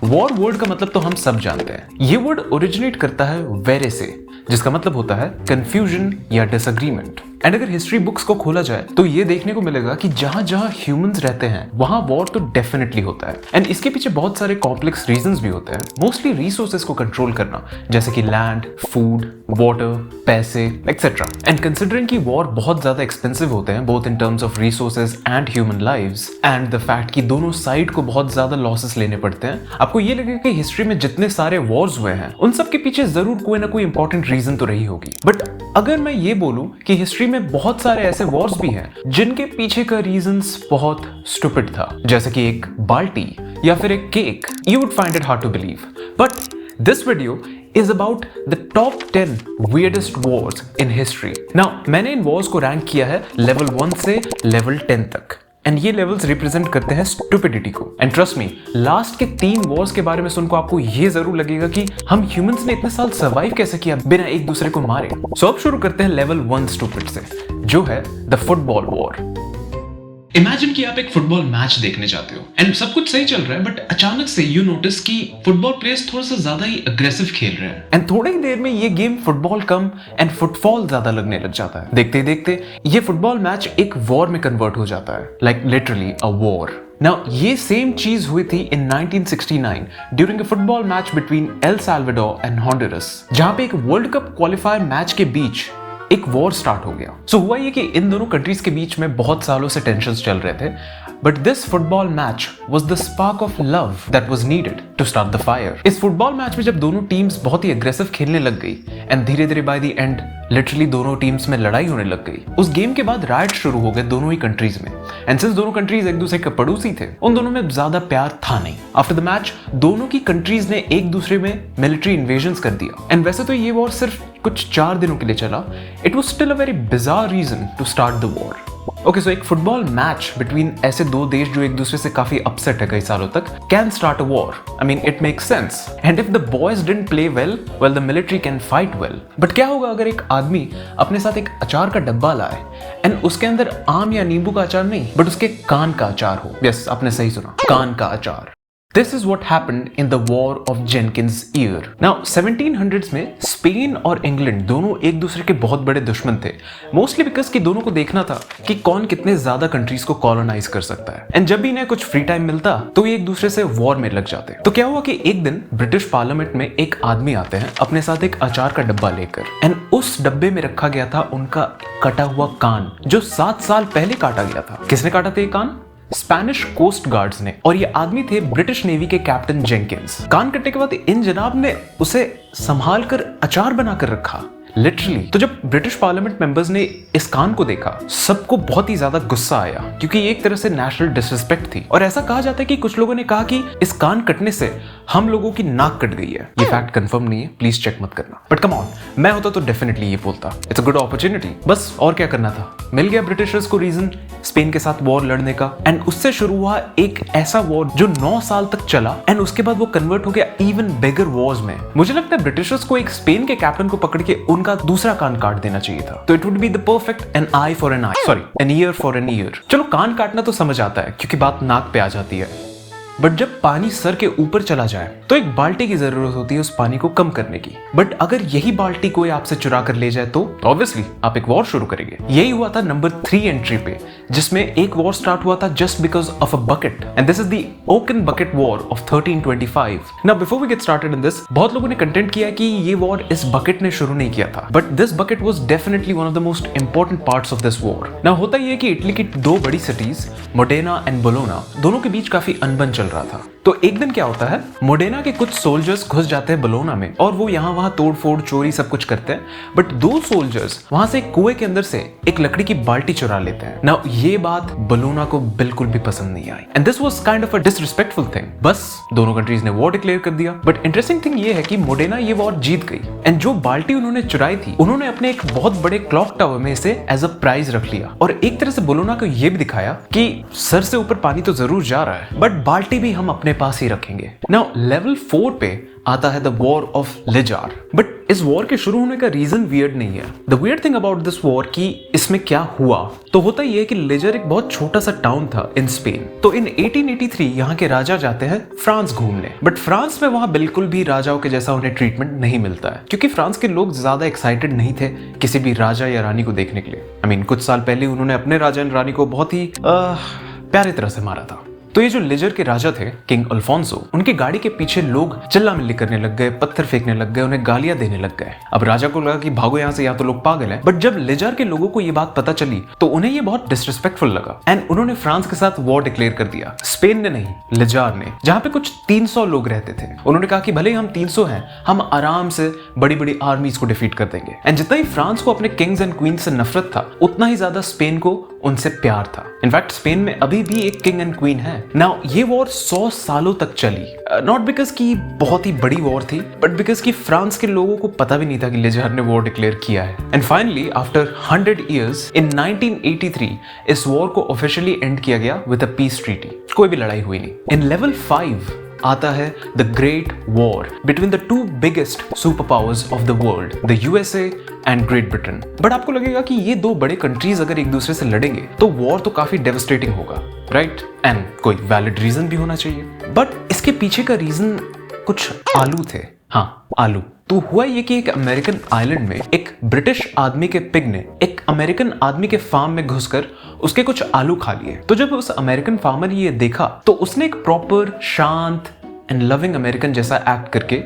War word का मतलब तो हम सब जानते हैं। ये वर्ड ओरिजिनेट करता है वेरे से, जिसका मतलब होता है कंफ्यूजन या डिसएग्रीमेंट। एंड अगर हिस्ट्री बुक्स को खोला जाए तो ये देखने को मिलेगा कि जहां जहां ह्यूमंस रहते हैं वहां वॉर तो डेफिनेटली होता है। एंड इसके पीछे बहुत सारे कॉम्प्लेक्स रीजंस भी होते हैं, मोस्टली रिसोर्सेज को कंट्रोल करना, जैसे कि लैंड, फूड, वाटर, पैसे एक्सेट्रा। एंड कंसिडरिंग कि वॉर बहुत ज्यादा एक्सपेंसिव होते हैं both in terms of resources and human lives, and the fact कि दोनों साइड को बहुत ज्यादा लॉसेस लेने पड़ते हैं, आपको ये लगेगा कि हिस्ट्री में जितने सारे वॉर्स हुए हैं उन सब के पीछे जरूर कोई ना कोई इंपॉर्टेंट रीजन तो रही होगी। बट अगर मैं ये बोलूं कि हिस्ट्री में बहुत सारे ऐसे वॉर्स भी हैं जिनके पीछे का रीजंस बहुत स्टूपिड था, जैसे कि एक बाल्टी या फिर एक cake, you would find it hard to believe. But this video is about the top 10 weirdest wars in history. Now, मैंने इन wars को रैंक किया है लेवल 1 से लेवल 10 तक, एंड ये लेवल्स रिप्रेजेंट करते हैं स्टुपिडिटी को। एंड ट्रस्ट मी, लास्ट के 3 वॉर्स के बारे में सुनकर आपको ये जरूर लगेगा कि हम ह्यूमंस ने इतने साल सर्वाइव कैसे किया बिना एक दूसरे को मारे। सो अब शुरू करते हैं लेवल 1 स्टुपिड से, जो है द फुटबॉल वॉर। इमेजिन कि आप एक फुटबॉल मैच देखने जाते हो एंड सब कुछ सही चल रहा है, बट अचानक से यू नोटिस कि फुटबॉल प्लेयर्स थोड़ा सा ज्यादा ही अग्रेसिव खेल रहे हैं, एंड थोड़ी ही देर में ये गेम फुटबॉल कम एंड फुटफॉल ज्यादा लगने लग जाता है। देखते देखते ये फुटबॉल मैच एक वॉर में कन्वर्ट हो जाता है, like literally a war. Now, ये सेम चीज हुई थी in 1969 during a football match between El Salvador and Honduras, जहां पे एक वर्ल्ड कप क्वालिफायर मैच के बीच एक वॉर स्टार्ट हो गया। सो हुआ ये कि इन दोनों कंट्रीज के बीच में बहुत सालों से टेंशंस चल रहे थे, but this football match was the spark of love that was needed to start the fire. इस फुटबॉल मैच में जब दोनों टीम्स बहुत ही एग्रेसिव खेलने लग गई एंड धीरे धीरे बाय द एंड लिटरली दोनों टीम्स में लड़ाई होने लग गई, उस गेम के बाद राइट शुरू हो गए दोनों ही कंट्रीज में। एंड सिंस दोनों कंट्रीज एक दूसरे के पड़ोसी थे, उन दोनों में ज्यादा प्यार था नहीं। आफ्टर द मैच दोनों की कंट्रीज ने एक दूसरे में मिलिट्री इन्वेजन्स कर दिया। एंड वैसे तो ये वॉर सिर्फ कुछ 4 दिनों के लिए चला, it was still a very bizarre reason to start the war. Okay, so एक फुटबॉल मैच बिटवीन ऐसे 2 देश जो एक दूसरे से काफी अपसेट है कई सालों तक can start a war. I mean it makes sense, and if the boys didn't play well, well the military can fight well. But क्या होगा अगर एक आदमी अपने साथ एक अचार का डब्बा लाए एंड उसके अंदर आम या नींबू का अचार नहीं, बट उसके कान का अचार हो? यस, आपने सही सुना, कान का अचार। This is what happened in the War of Jenkins' Ear. Now, 1700s में स्पेन और इंग्लैंड दोनों एक दूसरे के बहुत बड़े दुश्मन थे, मोस्टली बिकॉज कि दोनों को देखना था कि कौन कितने ज्यादा कंट्रीज को कॉलोनाइज कर सकता है। एंड जब भी इन्हें कुछ फ्री टाइम मिलता तो ये एक दूसरे से वॉर में लग जाते। तो क्या हुआ कि एक दिन ब्रिटिश पार्लियामेंट में एक आदमी आते हैं अपने साथ एक अचार का डब्बा लेकर, एंड उस डब्बे में रखा गया था उनका कटा हुआ कान, जो 7 साल पहले काटा गया था। किसने काटा था ये कान? स्पेनिश कोस्ट गार्ड्स ने, और ये आदमी थे ब्रिटिश नेवी के कैप्टन जेंकिंस। कान कटने के बाद इन जनाब ने उसे संभाल कर अचार बनाकर रखा, लिटरली। तो जब ब्रिटिश पार्लियामेंट मेंबर्स ने इस कान को देखा, सबको बहुत ही ज्यादा गुस्सा आया, क्योंकि ये एक तरह से नेशनल डिसरिस्पेक्ट थी। और ऐसा कहा जाता है कि कुछ लोगों ने कहा कि इस कान कटने से हम लोगों की नाक कट गई है। ये फैक्ट कंफर्म नहीं है, प्लीज चेक मत करना, बट कम ऑन, मैं होता तो डेफिनेटली ये बोलता। इट्स अ गुड अपॉर्चुनिटी, बस और क्या करना था, मिल गया ब्रिटिशर्स को रीजन स्पेन के साथ वॉर लड़ने का। एंड उससे शुरू हुआ एक ऐसा वॉर जो 9 साल तक चला, एंड उसके बाद वो कन्वर्ट हो गया इवन बिगर वॉर्स में। मुझे लगता है ब्रिटिशर्स को एक स्पेन के कैप्टन को पकड़ के उनका दूसरा कान काट देना चाहिए था, तो it would be the perfect an eye for an eye, sorry an ear for an ear. चलो, कान काटना तो समझ आता है क्योंकि बात नाक पे आ जाती है, बट जब पानी सर के ऊपर चला जाए तो एक बाल्टी की जरूरत होती है उस पानी को कम करने की। बट अगर यही बाल्टी कोई आपसे चुरा कर ले जाए तो ऑब्वियसली आप एक वॉर शुरू करेंगे। यही हुआ था नंबर 3 एंट्री पे, जिसमें एक वॉर स्टार्ट हुआ था just because of a bucket, and this is the oaken bucket war of 1325। Now before we get started in this, बहुत लोगों ने कंटेंट किया कि ये वॉर इस बकेट ने शुरू नहीं किया था, but this bucket was definitely one of the most important parts of this war. Now होता ये कि इटली की 2 बड़ी सिटीज मोडेना एंड बोलोना, दोनों के बीच काफी अनबन चल रहा था। तो एक दिन क्या होता है, मोडेना के कुछ सोल्जर्स घुस जाते हैं बोलोना में, और वो यहाँ वहां तोड़ फोड़ चोरी सब कुछ करते हैं, बट 2 सोल्जर्स वहां से कुएं के अंदर से एक लकड़ी की बाल्टी चुरा लेते हैं। नाउ ये बात बोलोना को बिल्कुल भी पसंद नहीं आई, and this was kind of a disrespectful thing. बस दोनों कंट्रीज ने वॉर डिक्लेयर कर दिया। बट इंटरेस्टिंग थिंग ये है कि मोडेना ये वॉर जीत गई, एंड जो बाल्टी उन्होंने चुराई थी उन्होंने अपने एक बहुत बड़े क्लॉक टावर में इसे एज अ प्राइज रख लिया, और एक तरह से बोलोना को ये भी दिखाया कि सर से ऊपर पानी तो जरूर जा रहा है, बट बाल्टी भी हम अपने पास ही रखेंगे। नाउ लेवल 4 पे आता है the war of lizard. But इस वॉर के शुरू होने का रीजन वियर्ड नहीं है। The weird thing about this war कि इसमें क्या हुआ, तो होता ये है कि लिजार एक बहुत छोटा सा टाउन था इन स्पेन। तो इन 1883 यहाँ के राजा जाते हैं फ्रांस घूमने, बट फ्रांस में वहां बिल्कुल भी राजाओं के जैसा उन्हें ट्रीटमेंट नहीं मिलता है, क्योंकि फ्रांस के लोग ज्यादा एक्साइटेड नहीं थे किसी भी राजा या रानी को देखने के लिए। आई मीन कुछ साल पहले उन्होंने अपने राजा और रानी को बहुत ही प्यारी तरह से मारा था। तो ये जो लिजर के राजा थे किंग अल्फोंसो, उनकी गाड़ी के पीछे लोग चिल्ला मिल्ली करने लग गए, पत्थर फेंकने लग गए, उन्हें गालियां देने लग गए। अब राजा को लगा कि भागो यहाँ से, या तो लोग पागल हैं। बट जब लिजर के लोगों को ये बात पता चली तो उन्हें ये बहुत डिसरिस्पेक्टफुल लगा एंड उन्होंने फ्रांस के साथ वॉर डिक्लेयर कर दिया। स्पेन ने नहीं, लिजार ने, जहां पे कुछ 300 लोग रहते थे। उन्होंने कहा कि भले ही हम 300 हैं, हम आराम से बड़ी बड़ी आर्मीज को डिफीट कर देंगे। एंड जितना ही फ्रांस को अपने किंग्स एंड क्वीन से नफरत था, उतना ही ज्यादा स्पेन को उनसे प्यार था। इनफैक्ट स्पेन में अभी भी एक किंग एंड क्वीन है। नाउ ये वॉर 100 सालों तक चली, नॉट बिकॉज की बहुत ही बड़ी वॉर थी, बट बिकॉज की फ्रांस के लोगों को पता भी नहीं था कि लिजार ने वॉर डिक्लेयर किया है। And finally after 100 years in 1983 इस वॉर को ऑफिशियली एंड किया गया विद अ पीस ट्रीटी। कोई भी लड़ाई हुई नहीं। इन लेवल 5 आता है the great war between the two biggest super powers of the world, the USA and great Britain. But आपको लगेगा कि ये दो बड़े कंट्रीज अगर एक दूसरे से लड़ेंगे तो वॉर तो काफी डेवास्टेटिंग होगा, राइट? एंड कोई वैलिड रीजन भी होना चाहिए। बट इसके पीछे का रीजन कुछ आलू थे। हाँ, आलू। तो हुआ ये कि एक अमेरिकन आइलैंड में एक ब्रिटिश आदमी के पिग ने एक अमेरिकन आदमी के फार्म में घुसकर उसके कुछ आलू खा लिए। तो जब उस अमेरिकन फार्मर ने ये देखा तो उसने एक प्रॉपर शांत एंड लविंग अमेरिकन जैसा एक्ट करके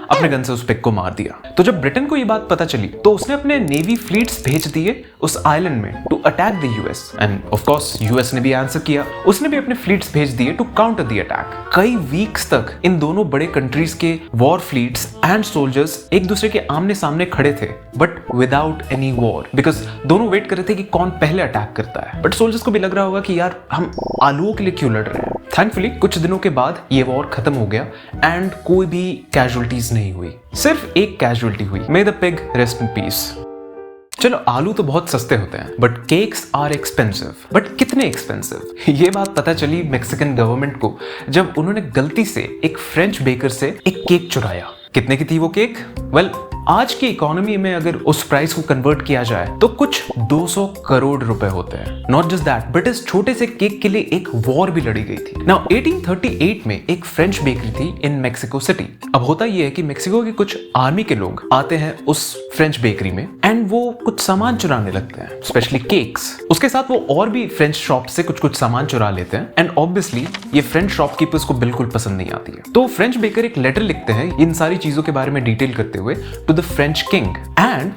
अपने गन से उस पिग को मार दिया। तो जब ब्रिटेन को ये बात पता चली तो उसने अपने नेवी फ्लीट्स भेज दिए उस आइलैंड में to attack the US. And of course US ने भी आंसर किया, उसने भी अपने फ्लीट्स भेज दिए टू काउंटर द अटैक। कई वीक्स तक इन दोनों बड़े कंट्रीज के वॉर फ्लीट्स एंड सोल्जर्स एक दूसरे के आमने सामने खड़े थे, but without any war, because दोनों वेट कर रहे थे कि कौन पहले अटैक करता है। बट सोल्जर्स को भी लग रहा होगा कि यार हम आलूओं के लिए क्यों लड़ रहे हैं। थैंकफुली कुछ दिनों के बाद ये वॉर खत्म हो गया एंड कोई भी कैजुअलिटीज नहीं हुई, सिर्फ एक कैजुअलिटी हुई। May the pig rest in peace. चलो, आलू तो बहुत सस्ते होते हैं, but cakes are expensive. But कितने एक्सपेंसिव, ये बात पता चली मैक्सिकन गवर्नमेंट को जब उन्होंने गलती से एक फ्रेंच बेकर से एक केक चुराया। कितने की थी वो केक? वेल, आज की इकोनॉमी में अगर उस प्राइस को कन्वर्ट किया जाए तो कुछ 200 करोड़ रुपए होते हैं। नॉट जस्ट दैट, बट इस छोटे से केक के लिए एक वॉर भी लड़ी गई थी। नाउ 1838 में एक फ्रेंच बेकरी थी इन मेक्सिको सिटी। अब होता यह है कि मेक्सिको के कुछ आर्मी के लोग आते हैं उस फ्रेंच बेकरी में एंड वो कुछ सामान चुराने लगते हैं, स्पेशली केक्स। उसके साथ वो और भी फ्रेंच शॉप से कुछ सामान चुरा लेते हैं एंड ऑब्वियसली ये फ्रेंच शॉपकीपर्स को बिल्कुल पसंद नहीं आती है। तो फ्रेंच बेकर एक लेटर लिखते हैं इन सारी चीजों के बारे में डिटेल करते हुए to the French king. And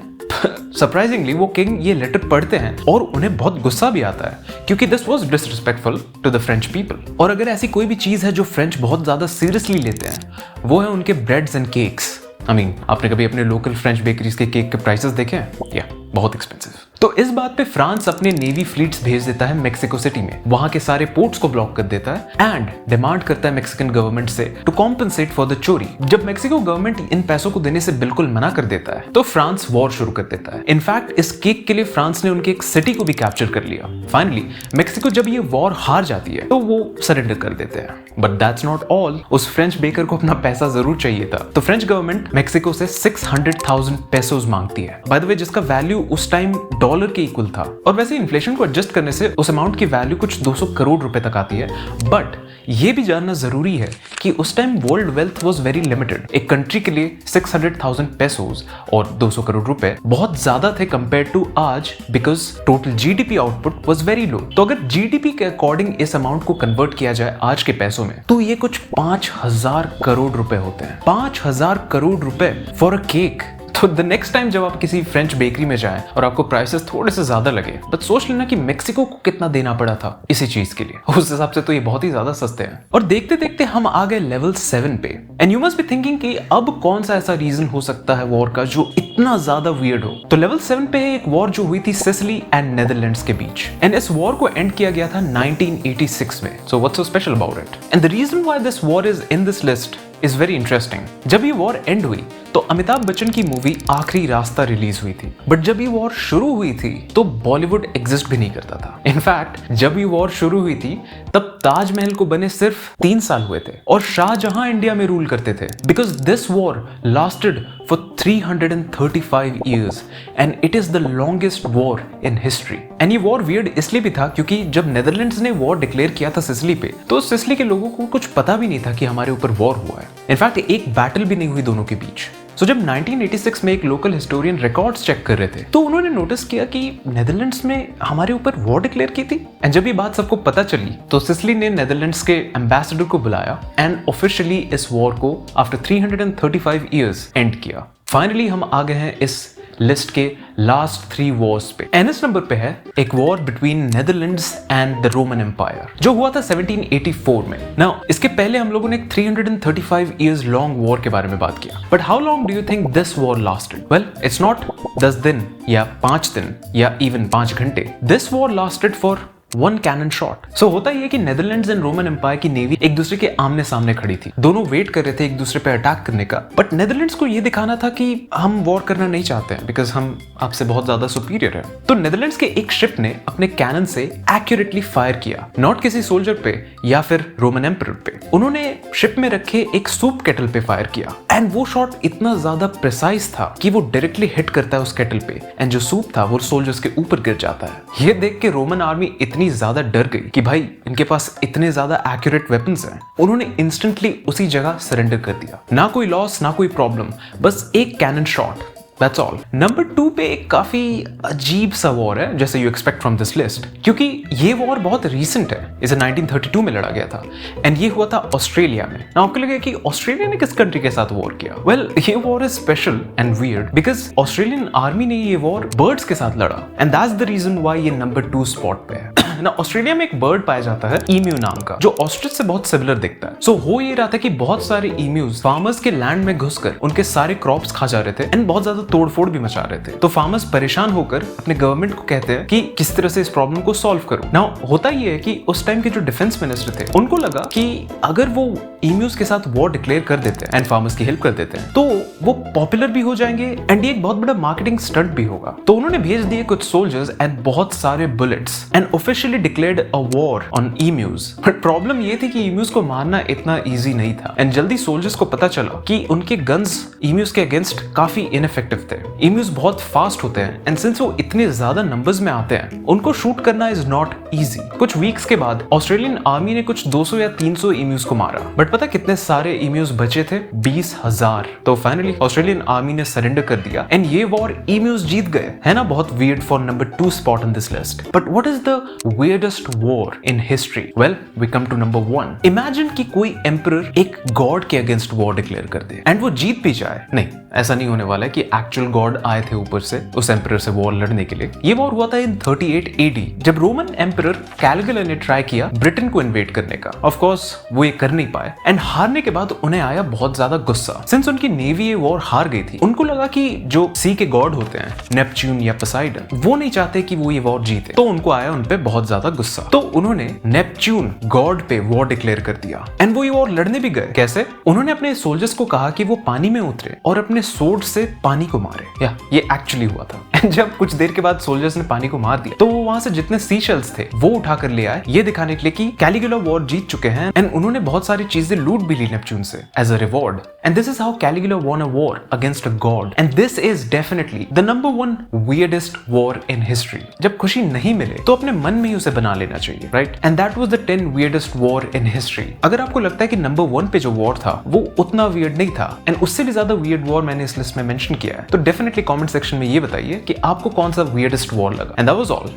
surprisingly वो किंग ये लेटर पढ़ते हैं और उन्हें बहुत गुस्सा भी आता है, क्योंकि this was disrespectful to the French people. और अगर ऐसी कोई भी चीज है जो फ्रेंच बहुत ज्यादा सीरियसली लेते हैं, वो है उनके breads and cakes. I mean, आपने कभी अपने लोकल फ्रेंच बेकरीज के केक के प्राइसेस देखे हैं? या बहुत एक्सपेंसिव। तो इस बात पे फ्रांस अपने नेवी फ्लीट्स भेज देता है मेक्सिको सिटी में, वहां के सारे पोर्ट्स को ब्लॉक कर देता है एंड डिमांड करता है मेक्सिकन गवर्नमेंट से टू कॉम्पनसेट फॉर द चोरी। जब मेक्सिको गवर्नमेंट इन पैसों को देने से बिल्कुल मना कर देता है तो फ्रांस वॉर शुरू कर देता है। इनफैक्ट इस केक के लिए फ्रांस ने उनके एक सिटी को भी कैप्चर कर लिया। फाइनली मेक्सिको जब ये वॉर हार जाती है तो वो सरेंडर कर देते हैं। बट दैट्स नॉट ऑल, उस फ्रेंच बेकर को अपना पैसा जरूर चाहिए था। तो फ्रेंच गवर्नमेंट मेक्सिको से 600,000 पेसोस मांगती है, बाय द वे, जिसका वैल्यू उस टाइम डॉलर के इक्वल था। और वैसे इन्फ्लेशन को एडजस्ट करने से उस अमाउंट की वैल्यू कुछ 200 करोड़ रुपए तक आती है। बट ये भी जानना जरूरी है कि उस time world wealth was very limited. एक कंट्री के लिए 600,000 पेसोस और 200 करोड़ रुपए बहुत ज्यादा थे कंपेयर टू आज, because total GDP output was very low. तो अगर जीडीपी के अकॉर्डिंग इस अमाउंट को कन्वर्ट किया जाए आज के पैसों में तो ये कुछ 5,000 करोड़ रुपए होते हैं। 5,000 करोड़ रुपए फॉर अ केक। तो द नेक्स्ट टाइम जब आप किसी फ्रेंच बेकरी में जाएं और आपको प्राइसेस थोड़े से ज्यादा लगे, बट सोच लेना कि मेक्सिको को कितना देना पड़ा था इसी चीज के लिए। उस हिसाब से तो ये बहुत ही ज्यादा सस्ते हैं। और देखते देखते हम आ गए लेवल 7 पे। And you must be thinking कि अब कौन सा ऐसा रीजन हो सकता है वॉर का जो इतना ज्यादा वियर्ड हो। तो लेवल 7 पे एक वॉर जो हुई थी सिसिली एंड नेदरलैंड्स के बीच। एंड इस वॉर को एंड किया गया था 1986 में। So what's so special about it? And the reason why this war is in this list is very interesting. जब ये वॉर एंड हुई तो अमिताभ बच्चन की मूवी आखिरी रास्ता रिलीज हुई थी। बट जब ये वॉर शुरू हुई थी तो बॉलीवुड एग्जिस्ट भी नहीं करता था। इनफैक्ट जब ये वॉर शुरू हुई थी तब ताजमहल को बने सिर्फ 3 साल हुए थे और शाहजहां इंडिया में रूल करते थे, because this war lasted for 335 years and it is the longest war in history. And ये वॉर वियर्ड इसलिए भी था क्योंकि जब नेदरलैंड्स ने वॉर डिक्लेयर किया था सिसिली पे, तो सिसिली के लोगों को कुछ पता भी नहीं था कि हमारे ऊपर वॉर हुआ है। इनफैक्ट एक बैटल भी नहीं हुई दोनों के बीच। सो जब 1986 में एक लोकल हिस्टोरियन रिकॉर्ड्स चेक कर रहे थे, तो उन्होंने नोटिस किया कि नेदरलैंड्स में हमारे ऊपर वॉर डिक्लेयर की थी। एंड जब ये बात सबको पता चली, तो सिसिली ने नेदरलैंड्स के एम्बेसडर को बुलाया एंड ऑफिशियली इस वॉर को आफ्टर 335 years एंड किया। फाइनली हम आ गए हैं इस लिस्ट के लास्ट 3 वॉर्स पे। एनएस नंबर पे है एक war between Netherlands and the Roman Empire, जो हुआ था 1784 में। नाउ इसके पहले हम लोगों ने एक 335 years लॉन्ग वॉर के बारे में बात किया, but how long do you think this war lasted? Well, it's not 10 दिन या 5 दिन या इवन 5 घंटे। This war lasted for 1 cannon shot. So होता ही है कि नेदरलैंड्स एंड रोमन एम्पायर की नेवी एक दूसरे के आमने सामने खड़ी थी। दोनों वेट कर रहे थे एक दूसरे पे अटैक करने का, बट नेदरलैंड्स को ये दिखाना था कि हम वॉर करना नहीं चाहते हैं, बिकॉज हम आपसे बहुत ज्यादा सुपीरियर है। तो नेदरलैंड्स के एक शिप ने अपने कैनन से एक्यूरेटली फायर किया, नॉट किसी सोल्जर पे या फिर रोमन एम्परर पे। उन्होंने शिप में रखे एक सूप केटल पे फायर किया एंड वो शॉट इतना ज्यादा प्रिसाइज था कि वो डायरेक्टली हिट करता है उस केटल पे एंड जो सूप था वो सोल्जर्स के ऊपर गिर जाता है। ये देख के रोमन आर्मी इतनी ज्यादा डर गई कि भाई इनके पास इतने ज्यादा एक्यूरेट वेपन्स हैं। उन्होंने इंस्टेंटली उसी जगह सरेंडर कर दिया। ना कोई लॉस, ना कोई प्रॉब्लम, बस एक cannon shot, that's all. Number 2 पे एक काफी अजीब सा वॉर है, जैसे you expect from this list, क्योंकि ये वॉर बहुत रीसेंट है। इसे 1932 में लड़ा गया था एंड ये हुआ था ऑस्ट्रेलिया में। ना आपको लगे कि ऑस्ट्रेलिया ने किस कंट्री के साथ वॉर किया? वेल, ये war is special and weird because Australian army ने ये वॉर बर्ड्स के साथ लड़ा and that's the reason why ये नंबर 2 स्पॉट पे है। ना ऑस्ट्रेलिया में एक बर्ड पाया जाता है ईम्यू नाम का, जो ऑस्ट्रिच से बहुत सिमिलर दिखता है। सो हो ये रहा था कि बहुत सारे ईम्यूज फार्मर्स के लैंड में घुसकर उनके सारे क्रॉप्स खा जा रहे थे एंड बहुत ज्यादा तोड़फोड़ भी मचा रहे थे। तो फार्मर्स परेशान होकर अपने गवर्नमेंट को कहते हैं कि किस तरह से इस प्रॉब्लम को सॉल्व करो। नाउ होता ये है कि उस टाइम के जो डिफेंस मिनिस्टर थे, उनको लगा कि अगर वो ईम्यूज के साथ वॉर डिक्लेयर कर देते हैं एंड फार्मर्स की हेल्प कर देते हैं, तो वो पॉपुलर भी हो जाएंगे एंड ये एक बहुत बड़ा मार्केटिंग स्टंट भी होगा। तो उन्होंने भेज दिए कुछ सोल्जर्स एंड बहुत सारे bullets and officially declared a war on emus. But problem ये थी कि ईम्यूज को मारना इतना इजी नहीं था एंड जल्दी सोल्जर्स को पता चला कि उनके गन्स ईम्यूज के अगेंस्ट काफी इनइफेक्टिव थे। ईम्यूज बहुत फास्ट होते हैं एंड सिंस वो इतने ज्यादा नंबर्स में आते हैं, उनको शूट करना इज नॉट इजी। कुछ वीक्स के बाद ऑस्ट्रेलियन आर्मी ने कुछ 200 या 300 ईम्यूज को मारा, बट पता कितने सारे ईम्यूज बचे थे? 20,000। तो फाइनली ऑस्ट्रेलियन आर्मी ने सरेंडर कर दिया एंड ये वॉर ईम्यूज जीत गए। है ना बहुत weird for number 2 spot on this list. But what is the weirdest war in history? Well, we come to number 1. Imagine कि कोई emperor एक god के against war declare कर दे and वो जीत भी जाए। नहीं, ऐसा नहीं होने वाला है कि actual god आए थे ऊपर से उस emperor से war लड़ने के लिए। ये war हुआ था in 38 AD, जब रोमन emperor कैलिगुला ने ट्राई किया ब्रिटेन को इन्वेट करने का। ऑफ कोर्स वो ये कर नहीं पाए एंड हारने के बाद उन्हें आया बहुत ज्यादा गुस्सा। सिंस उनकी नेवी ये वॉर हार गई थी, उनको लगा कि जो सी के गॉड होते हैं, नेपच्यून या पोसाइडन, वो नहीं चाहते कि वो ये वॉर जीते। तो उनको आया उनपे बहुत ज्यादा गुस्सा। तो उन्होंने नेपच्यून गॉड पे वॉर डिक्लेयर कर दिया एंड वो ये वॉर लड़ने भी गए। कैसे? उन्होंने अपने सोल्जर्स को कहा कि वो पानी में उतरे और अपने सोर्ड से पानी को मारे। या ये एक्चुअली हुआ था। एंड जब कुछ देर के बाद सोल्जर्स ने पानी को मार दिया, तो वो वहां से जितने सी शेल्स थे वो उठाकर ले आए, ये दिखाने के लिए कि कैलिगुला वॉर जीत चुके हैं एंड उन्होंने बहुत सारी चीजें लूट भी ली नेपच्यून से as a reward. And this is how Caligula won a war against a god and this is definitely the number 1 weirdest war in history। जब खुशी नहीं मिले तो अपने मन में ही उसे बना लेना चाहिए, right? And that was the 10 weirdest war in history। अगर आपको लगता है कि नंबर 1 पे जो वॉर था वो उतना वियर्ड नहीं था एंड उससे भी ज्यादा वियर्ड वॉर मैंने इस लिस्ट में मेंशन किया है, तो डेफिनेटली कमेंट सेक्शन में ये बताइए कि आपको कौन सा weirdest war लगा। And that was all.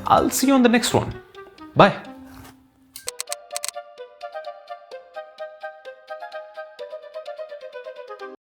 I will see you on the next one. Bye.